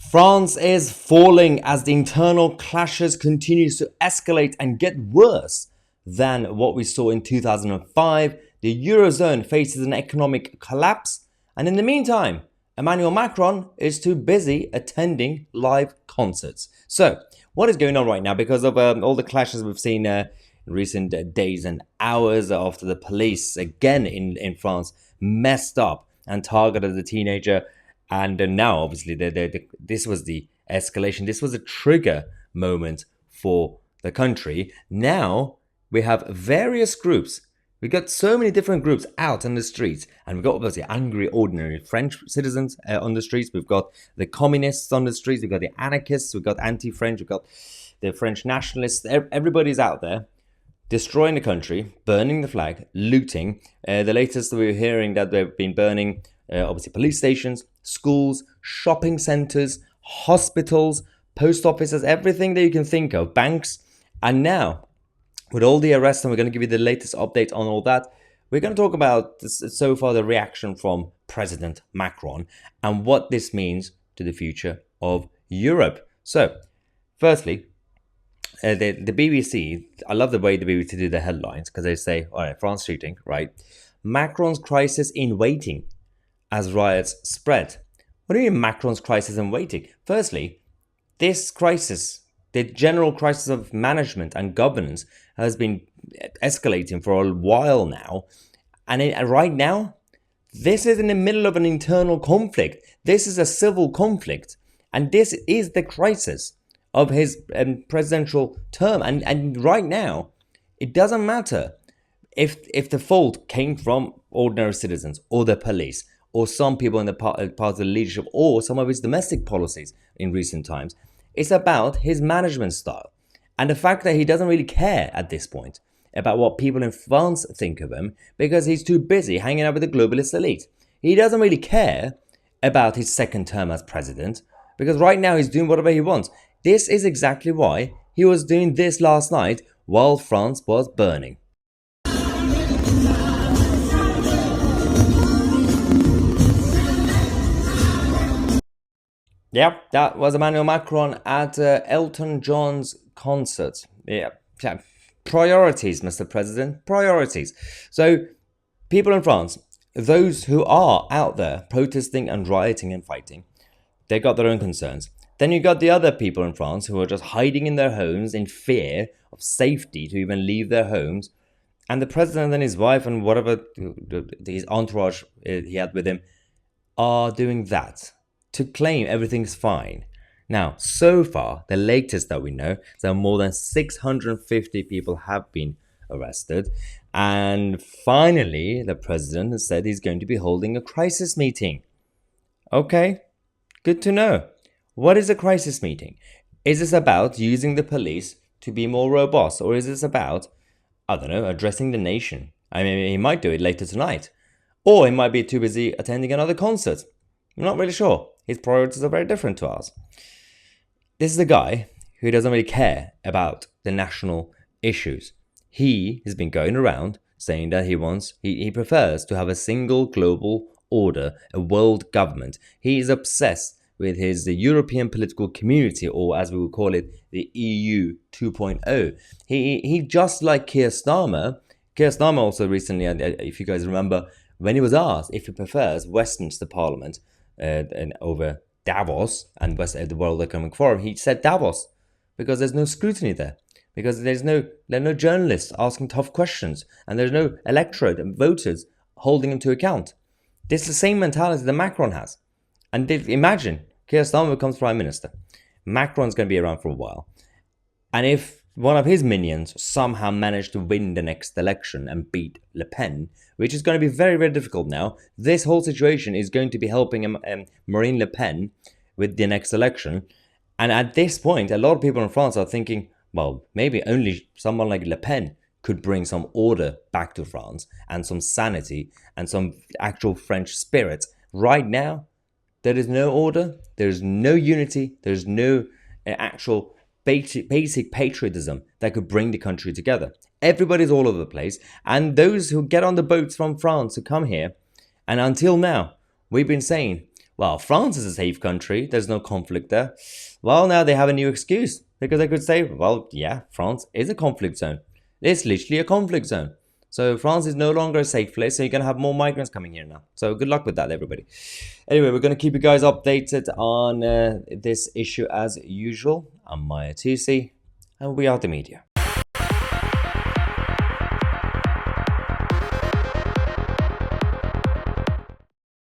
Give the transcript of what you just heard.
France is falling as the internal clashes continues to escalate and get worse than what we saw in 2005. The Eurozone faces an economic collapse, and in the meantime, Emmanuel Macron is too busy attending live concerts. So, what is going on right now? Because of all the clashes we've seen in recent days and hours after the police, again in France, messed up and targeted the teenager. And now, obviously, this was the escalation. This was a trigger moment for the country. Now, we have various groups. We got so many different groups out on the streets, and we've got obviously angry, ordinary French citizens on the streets. We've got the communists on the streets. We've got the anarchists. We've got anti-French. We've got the French nationalists. Everybody's out there destroying the country, burning the flag, looting. The latest we're hearing that they've been burning, obviously, police stations, schools, shopping centers, hospitals, post offices, everything that you can think of, banks, and now, with all the arrests, and we're going to give you the latest update on all that, we're going to talk about so far the reaction from President Macron and what this means to the future of Europe. So, firstly, the BBC, I love the way the BBC do the headlines because they say, all right, France shooting, right? Macron's crisis in waiting as riots spread. What do you mean Macron's crisis in waiting? Firstly, this crisis, the general crisis of management and governance, has been escalating for a while now. And right now, this is in the middle of an internal conflict. This is a civil conflict. And this is the crisis of his presidential term. And right now, it doesn't matter if the fault came from ordinary citizens or the police or some people in the part of the leadership or some of his domestic policies in recent times. It's about his management style and the fact that he doesn't really care at this point about what people in France think of him because he's too busy hanging out with the globalist elite. He doesn't really care about his second term as president because right now he's doing whatever he wants. This is exactly why he was doing this last night while France was burning. Yep, that was Emmanuel Macron at Elton John's concert. Yeah, priorities, Mr. President, priorities. So, people in France, those who are out there protesting and rioting and fighting, they got their own concerns. Then you got the other people in France who are just hiding in their homes in fear of safety to even leave their homes. And the president and his wife and whatever his entourage he had with him are doing that to claim everything's fine. Now, so far, the latest that we know, so more than 650 people have been arrested. And finally, the president has said he's going to be holding a crisis meeting. Okay, good to know. What is a crisis meeting? Is this about using the police to be more robust? Or is this about, I don't know, addressing the nation? I mean, he might do it later tonight. Or he might be too busy attending another concert. I'm not really sure. His priorities are very different to ours. This is a guy who doesn't really care about the national issues. He has been going around saying that he prefers to have a single global order, a world government. He is obsessed with the European political community, or as we would call it, the EU 2.0. He just like Keir Starmer also recently, if you guys remember, when he was asked if he prefers Westminster Parliament and over Davos and the World Economic Forum, he said Davos because there's no scrutiny there, because there are no journalists asking tough questions, and there's no electorate and voters holding him to account. This is the same mentality that Macron has. And imagine Keir Starmer becomes Prime Minister. Macron's going to be around for a while. And if one of his minions somehow managed to win the next election and beat Le Pen, which is going to be very, very difficult now, this whole situation is going to be helping Marine Le Pen with the next election. And at this point, a lot of people in France are thinking, well, maybe only someone like Le Pen could bring some order back to France and some sanity and some actual French spirit. Right now, there is no order, there is no unity, there is no actual basic patriotism that could bring the country together. Everybody's all over the place, and those who get on the boats from France to come here, and until now, we've been saying, well, France is a safe country. There's no conflict there. Well, now they have a new excuse because they could say, well, yeah, France is a conflict zone. It's literally a conflict zone. So France is no longer a safe place. So you're going to have more migrants coming here now. So good luck with that, everybody. Anyway, we're going to keep you guys updated on this issue as usual. I'm Mahyar Tousi, and we are the media.